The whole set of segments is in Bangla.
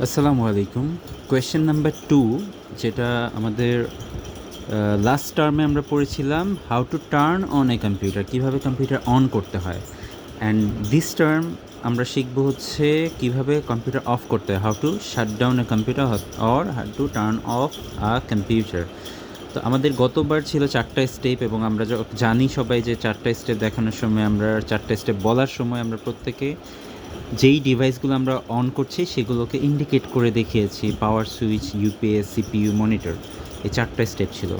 আসসালামু আলাইকুম। কোয়েশ্চেন নাম্বার 2, যেটা আমাদের লাস্ট টার্মে আমরা পড়েছিলাম, how to turn on a computer, কীভাবে কম্পিউটার অন করতে হয়। অ্যান্ড দিস টার্ম আমরা শিখব হচ্ছে কীভাবে কম্পিউটার অফ করতে হয়, how to shut down a computer or how to turn of a computer. তো আমাদের গতবার ছিল 4টা স্টেপ, এবং আমরা জানি সবাই যে 4টা স্টেপ দেখানোর সময়, আমরা 4টা স্টেপ বলার সময় আমরা প্রত্যেকে যেই ডিভাইসগুলো আমরা অন করছি সেগুলোকে ইন্ডিকেট করে দেখিয়েছি, পাওয়ার সুইচ, ইউপিএস, সিপিইউ, মনিটর। এই 4টা স্টেপ ছিল।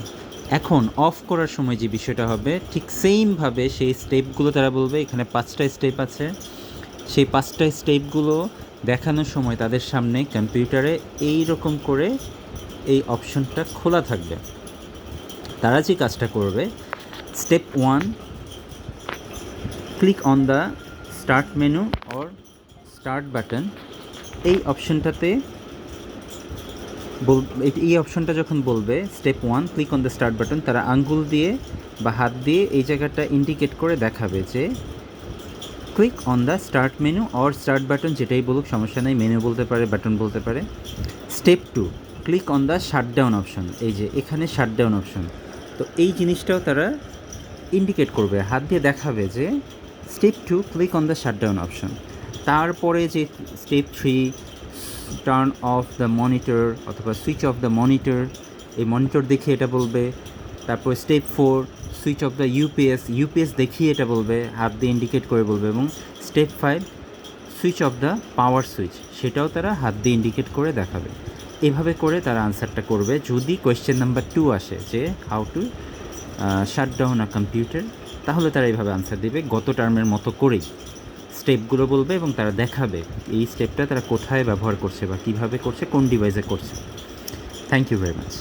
এখন অফ করার সময় যে বিষয়টা হবে, ঠিক সেমভাবে সেই স্টেপগুলো তারা বলবে। এখানে 5টা স্টেপ আছে, সেই 5টা স্টেপগুলো দেখানোর সময় তাদের সামনে কম্পিউটারে এই রকম করে এই অপশনটা খোলা থাকবে। তারা যে কাজটা করবে, step 1, click on the start menu or start button. এই অপশনটাতে এই অপশনটা যখন বলবে step 1, click on the start button, তারা আঙ্গুল দিয়ে বা হাত দিয়ে এই জায়গাটা ইন্ডিকেট করে দেখাবে যে click on the start menu or start button, যেটাই বলুক সমস্যা নেই, মেনু বলতে পারে, বাটন বলতে পারে। Step 2, click on the shutdown option. এই যে এখানে শাটডাউন অপশন, তো এই জিনিসটাও তারা ইন্ডিকেট করবে, হাত দিয়ে দেখাবে যে step 2, click on the shutdown option. তারপরে যে step 3, turn off the monitor অথবা সুইচ অফ দ্য মনিটর, এই মনিটর দেখিয়ে এটা বলবে। তারপর step 4, switch off the UPS দেখিয়ে এটা বলবে, হাত দিয়ে ইন্ডিকেট করে বলবে। এবং step 5, switch off the power switch, সেটাও তারা হাত দিয়ে ইন্ডিকেট করে দেখাবে। এভাবে করে তারা আনসারটা করবে যদি কোয়েশ্চেন নাম্বার 2 আসে যে how to shut down a computer, তাহলে তারা এইভাবে আনসার দেবে, গত টার্মের মতো করেই স্টেপগুলো বলবে এবং তারা দেখাবে এই স্টেপটা তারা কোথায় ব্যবহার করছে বা কীভাবে করছে, কোন ডিভাইসে করছে। Thank you very much.